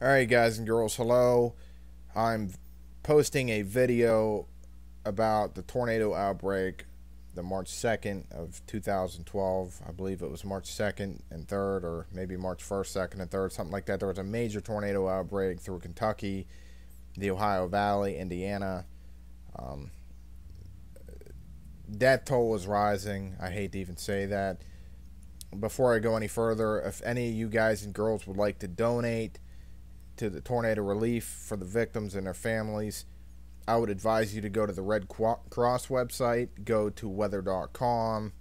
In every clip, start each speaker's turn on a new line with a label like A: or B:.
A: Alright guys and girls, hello. I'm posting a video about the tornado outbreak the March 2nd of 2012. I believe it was March 2nd and 3rd, or maybe March 1st, 2nd and 3rd, something like that. There was a major tornado outbreak through Kentucky, the Ohio Valley, Indiana. Um, Death toll is rising. I hate to even say that. Before I go any further, if any of you guys and girls would like to donate to the tornado relief for the victims and their families, I would advise you to go to the Red Cross website, go to weather.com,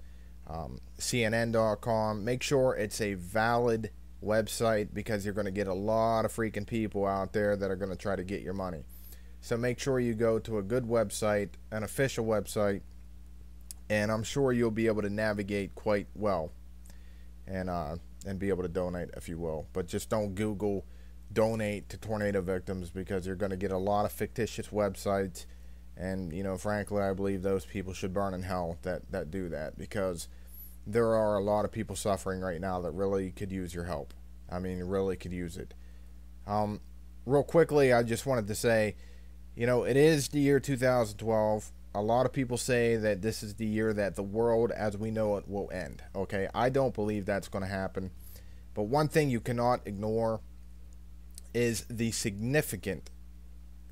A: CNN.com. Make sure it's a valid website because you're going to get a lot of freaking people out there that are going to try to get your money. So make sure you go to a good website, an official website, and I'm sure you'll be able to navigate quite well and be able to donate if you will. But just don't Google donate to tornado victims because you're going to get a lot of fictitious websites, and frankly I believe those people should burn in hell that do that, because there are a lot of people suffering right now that really could use your help. I mean, really could use it. Real quickly, I just wanted to say, it is the year 2012. A lot of people say that this is the year that the world as we know it will end. Okay, I don't believe that's going to happen. But one thing you cannot ignore is the significant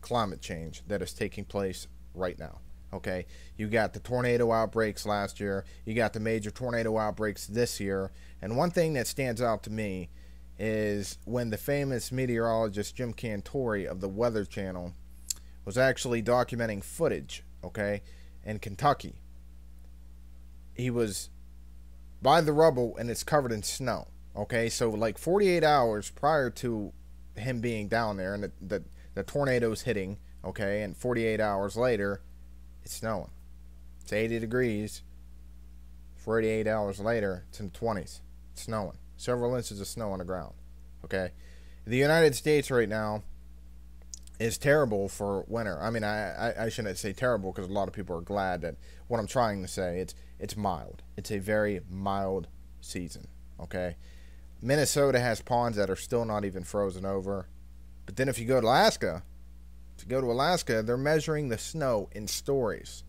A: climate change that is taking place right now. Okay, you got the tornado outbreaks last year, you got the major tornado outbreaks this year, and one thing that stands out to me is when the famous meteorologist Jim Cantori of the Weather Channel was actually documenting footage, okay, in Kentucky. He was by the rubble and it's covered in snow. Okay, so like 48 hours prior to him being down there and the tornado's hitting, okay, and 48 hours later, it's snowing. It's 80 degrees. 48 hours later, it's in the 20s. It's snowing. Several inches of snow on the ground. Okay, the United States right now is terrible for winter. I mean, I shouldn't say terrible because a lot of people are glad that what I'm trying to say, it's mild. It's a very mild season. Okay, Minnesota has ponds that are still not even frozen over. But then if you go to Alaska, they're measuring the snow in stories.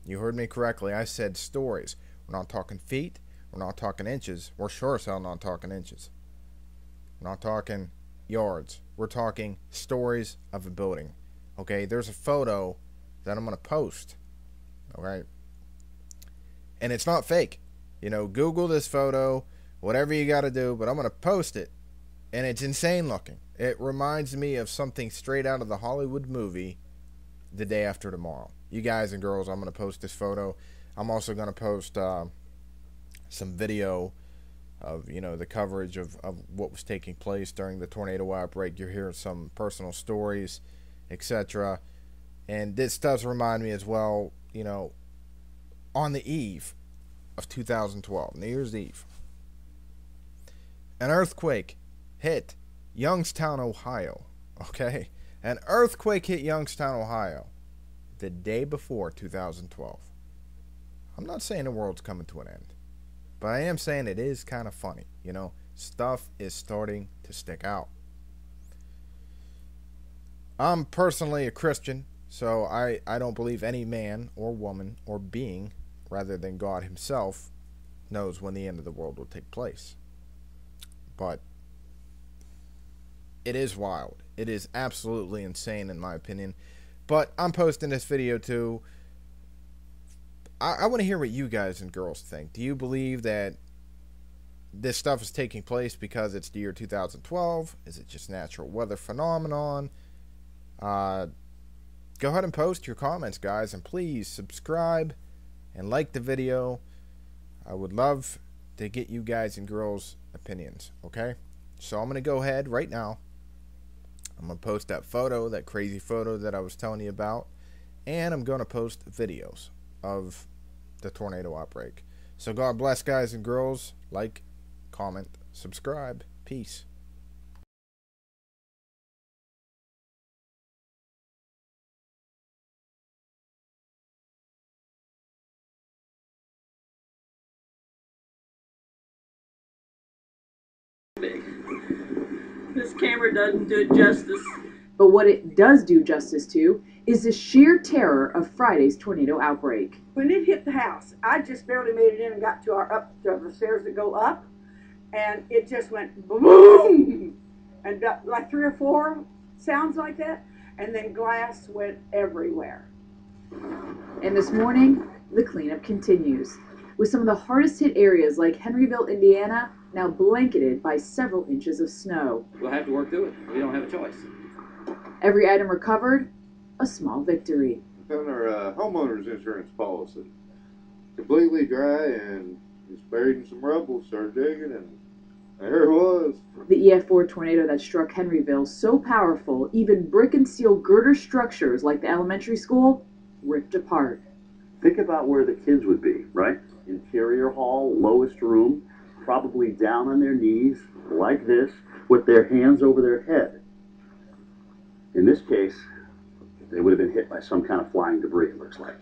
A: You heard me correctly. I said stories. We're not talking feet. We're not talking inches. We're sure as hell not talking inches. We're not talking yards. We're talking stories of a building. Okay, there's a photo that I'm going to post. Alright? And it's not fake. Google this photo, whatever you got to do, but I'm going to post it. And it's insane looking. It reminds me of something straight out of the Hollywood movie The Day After Tomorrow. You guys and girls, I'm going to post this photo. I'm also going to post some video of the coverage of what was taking place during the tornado outbreak. You're hearing some personal stories, etc. And this does remind me as well, on the eve of 2012, New Year's Eve, an earthquake hit Youngstown, Ohio. Okay? An earthquake hit Youngstown, Ohio the day before 2012. I'm not saying the world's coming to an end, but I am saying it is kind of funny. Stuff is starting to stick out. I'm personally a Christian, so I don't believe any man or woman or being, rather than God himself, knows when the end of the world will take place. But it is wild. It is absolutely insane in my opinion. But I'm posting this video too. I want to hear what you guys and girls think. Do you believe that this stuff is taking place because it's the year 2012? Is it just natural weather phenomenon? Go ahead and post your comments, guys, and please subscribe and like the video. I would love to get you guys and girls' opinions, okay? So I'm going to go ahead right now. I'm going to post that photo, that crazy photo that I was telling you about, and I'm going to post videos of the tornado outbreak. So God bless, guys and girls. Like, comment, subscribe. Peace.
B: Big. This camera doesn't do it justice.
C: But what it does do justice to is the sheer terror of Friday's tornado outbreak.
B: When it hit the house, I just barely made it in and got to the stairs that go up, and it just went boom, and like 3 or 4 sounds like that, and then glass went everywhere.
C: And this morning, the cleanup continues, with some of the hardest hit areas like Henryville, Indiana, now blanketed by several inches of snow.
D: We'll have to work through it. We don't have a choice.
C: Every item recovered, a small victory.
E: On our homeowner's insurance policy. Completely dry and just buried in some rubble, started digging, and there it was.
C: The EF4 tornado that struck Henryville, so powerful, even brick and steel girder structures like the elementary school ripped apart.
F: Think about where the kids would be, right? Interior hall, lowest room, probably down on their knees, like this, with their hands over their head. In this case, they would have been hit by some kind of flying debris, it looks like.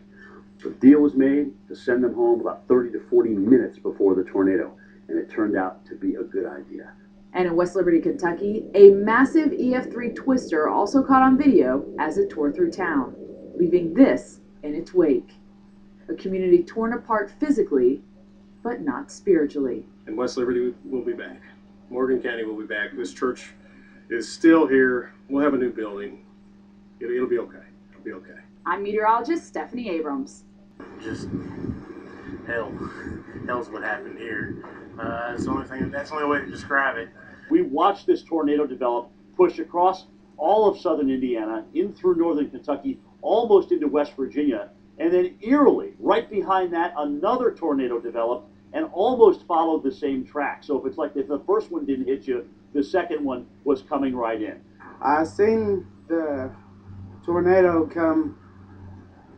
F: The deal was made to send them home about 30 to 40 minutes before the tornado, and it turned out to be a good idea.
C: And in West Liberty, Kentucky, a massive EF3 twister also caught on video as it tore through town, leaving this in its wake. A community torn apart physically, but not spiritually.
G: And West Liberty will be back. Morgan County will be back. This church is still here. We'll have a new building. It'll be okay. It'll be okay.
C: I'm meteorologist Stephanie Abrams.
H: Just hell. Hell's what happened here. That's the only way to describe it.
F: We watched this tornado develop, push across all of southern Indiana, in through northern Kentucky, almost into West Virginia, and then eerily, right behind that, another tornado developed and almost followed the same track. So if the first one didn't hit you, the second one was coming right in.
I: I seen the tornado come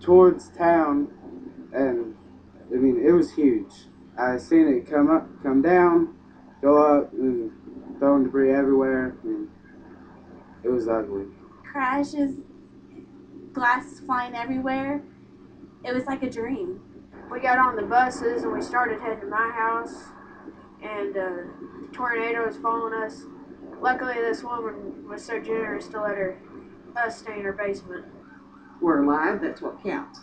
I: towards town, and I mean, it was huge. I seen it come up, come down, go up, and throwing debris everywhere. And it was ugly.
J: Crashes, glass flying everywhere. It was like a dream.
K: We got on the buses and we started heading to my house, and the tornado was following us. Luckily, this woman was so generous to let us stay in her basement.
B: We're alive, that's what counts.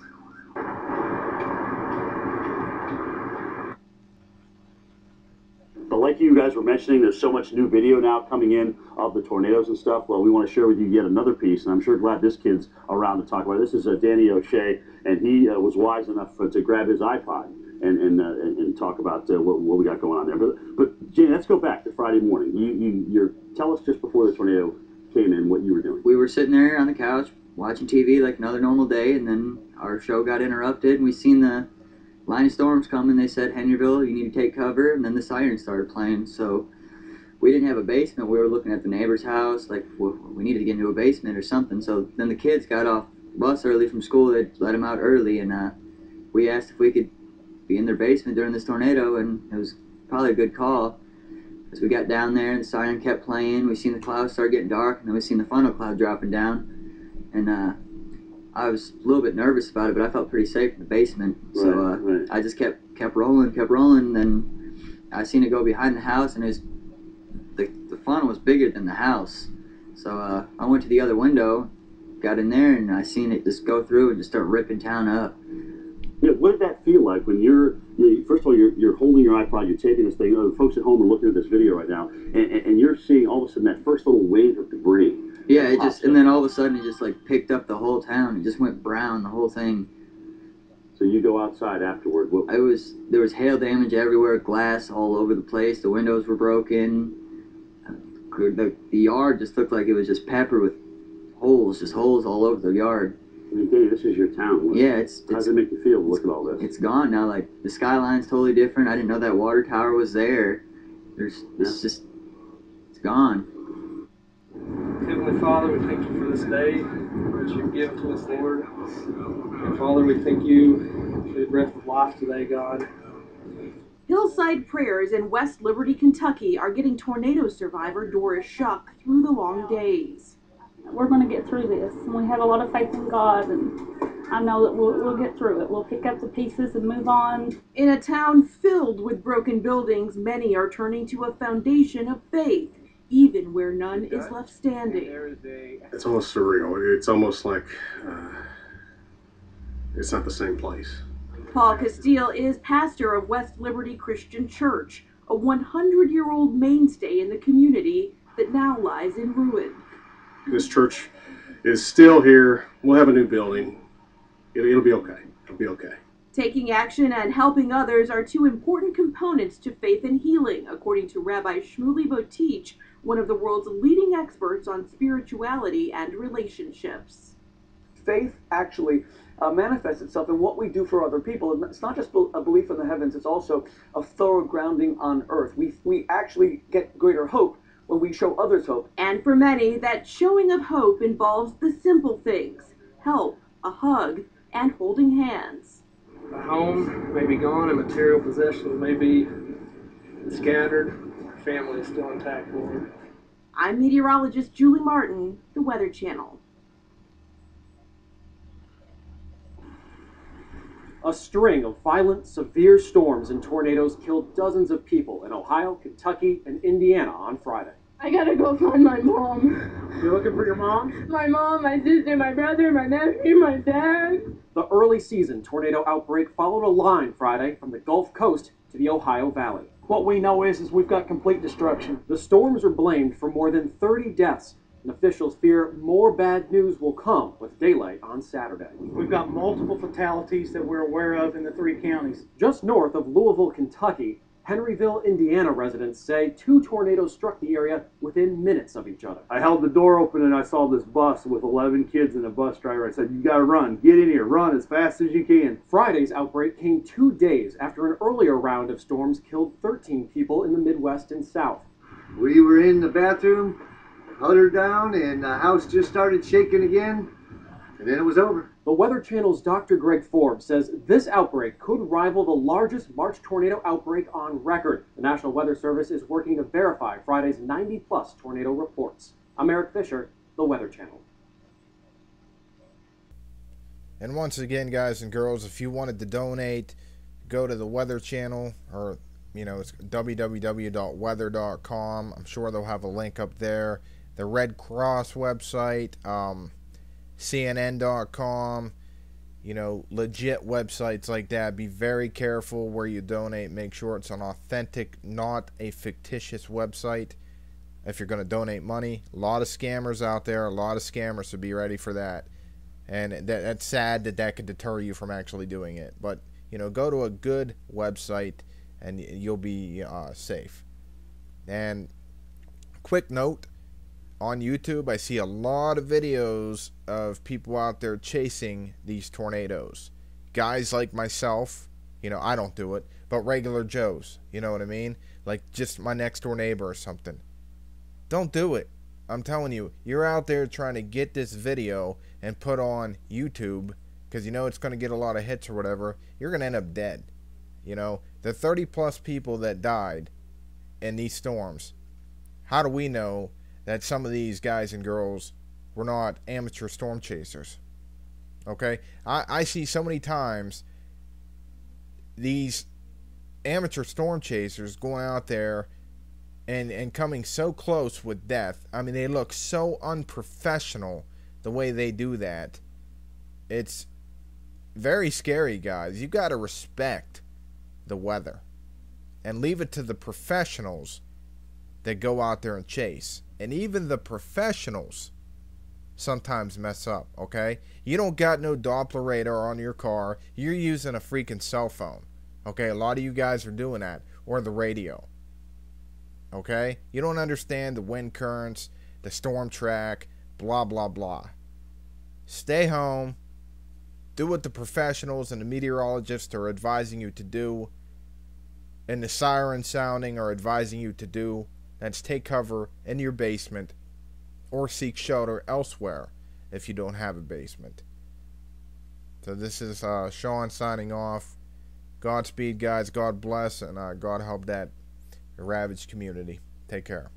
F: But like you guys were mentioning, there's so much new video now coming in of the tornadoes and stuff. Well, we want to share with you yet another piece, and I'm sure glad this kid's around to talk about it. This is Danny O'Shea, and he was wise enough to grab his iPod and talk about what we got going on there. But Jane, let's go back to Friday morning. You tell us just before the tornado came in what you were doing.
D: We were sitting there on the couch watching TV like another normal day, and then our show got interrupted, and we seen the line of storms coming. They said, Henryville, you need to take cover, and then the sirens started playing. So we didn't have a basement. We were looking at the neighbor's house, like we needed to get into a basement or something. So then the kids got off bus early from school. They let them out early, and we asked if we could be in their basement during this tornado, and it was probably a good call. As we got down there and the siren kept playing, we seen the clouds start getting dark, and then we seen the funnel cloud dropping down. And I was a little bit nervous about it, but I felt pretty safe in the basement. So
F: Right.
D: I just kept rolling, and then I seen it go behind the house, and the funnel was bigger than the house. So I went to the other window, got in there, and I seen it just go through and just start ripping town up.
F: Yeah, what did that feel like when first of all, you're holding your iPod, you're taping this thing. Folks at home are looking at this video right now, and you're seeing all of a sudden that first little wave of debris.
D: Yeah, and then all of a sudden it just like picked up the whole town. It just went brown, the whole thing.
F: So you go outside afterward.
D: There was hail damage everywhere, glass all over the place. The windows were broken. The yard just looked like it was just peppered with holes, just holes all over the yard.
F: I mean, Danny, this is your town.
D: Yeah,
F: how does it make you feel to look at all this?
D: It's gone now. Like the skyline's totally different. I didn't know that water tower was there. It's gone.
G: Heavenly Father, we thank you for this day that you've given to us, Lord. And Father, we thank you for the breath of life today, God.
L: Hillside Prayers in West Liberty, Kentucky are getting tornado survivor Doris Shuck through the long days.
M: We're going to get through this, and we have a lot of faith in God, and I know that we'll get through it. We'll pick up the pieces and move on.
L: In a town filled with broken buildings, many are turning to a foundation of faith even where none is left standing.
N: It's almost surreal. It's almost like it's not the same place.
L: Paul Castile is pastor of West Liberty Christian Church, a 100-year-old mainstay in the community that now lies in ruin.
N: This church is still here. We'll have a new building. It'll be okay. It'll be okay.
L: Taking action and helping others are two important components to faith and healing, according to Rabbi Shmuley Botich, one of the world's leading experts on spirituality and relationships.
O: Faith actually manifests itself in what we do for other people. It's not just a belief in the heavens, it's also a thorough grounding on earth. We actually get greater hope when we show others hope.
L: And for many, that showing of hope involves the simple things: help, a hug, and holding hands.
G: The home may be gone and material possessions may be scattered. Our family is still intact, Lord.
L: I'm meteorologist Julie Martin, the Weather Channel.
P: A string of violent, severe storms and tornadoes killed dozens of people in Ohio, Kentucky, and Indiana on Friday.
Q: I gotta go find my mom.
P: You're looking for your mom?
Q: My mom, my sister, my brother, my nephew, my dad.
P: The early season tornado outbreak followed a line Friday from the Gulf Coast to the Ohio Valley.
O: What we know is we've got complete destruction.
P: The storms are blamed for more than 30 deaths, and officials fear more bad news will come with daylight on Saturday.
O: We've got multiple fatalities that we're aware of in the 3 counties.
P: Just north of Louisville, Kentucky, Henryville, Indiana residents say 2 tornadoes struck the area within minutes of each other.
R: I held the door open and I saw this bus with 11 kids and a bus driver. I said, "You gotta run. Get in here. Run as fast as you can."
P: Friday's outbreak came 2 days after an earlier round of storms killed 13 people in the Midwest and South.
S: We were in the bathroom, huddled down, and the house just started shaking again, and then it was over.
P: The Weather Channel's Dr. Greg Forbes says this outbreak could rival the largest March tornado outbreak on record. The National Weather Service is working to verify Friday's 90-plus tornado reports. I'm Eric Fisher, the Weather Channel.
A: And once again, guys and girls, if you wanted to donate, go to the Weather Channel, or it's www.weather.com. I'm sure they'll have a link up there. The Red Cross website, CNN.com, legit websites like that. Be very careful where you donate. Make sure it's an authentic, not a fictitious website if you're going to donate money. A lot of scammers out there, a lot of scammers, so be ready for that. And that's sad that could deter you from actually doing it. But, go to a good website and you'll be safe. And quick note, on YouTube, I see a lot of videos of people out there chasing these tornadoes. Guys like myself, I don't do it, but regular Joes, you know what I mean? Like just my next door neighbor or something. Don't do it. I'm telling you, you're out there trying to get this video and put on YouTube because it's going to get a lot of hits or whatever. You're going to end up dead. The 30 plus people that died in these storms, how do we know that some of these guys and girls were not amateur storm chasers? Okay? I see so many times these amateur storm chasers going out there and coming so close with death. I mean, they look so unprofessional the way they do that. It's very scary, guys. You got to respect the weather and leave it to the professionals that go out there and chase. And even the professionals sometimes mess up, okay? You don't got no Doppler radar on your car. You're using a freaking cell phone, okay? A lot of you guys are doing that, or the radio, okay? You don't understand the wind currents, the storm track, blah, blah, blah. Stay home. Do what the professionals and the meteorologists are advising you to do, and the siren sounding are advising you to do. That's take cover in your basement or seek shelter elsewhere if you don't have a basement. So this is Sean signing off. Godspeed, guys. God bless, and God help that ravaged community. Take care.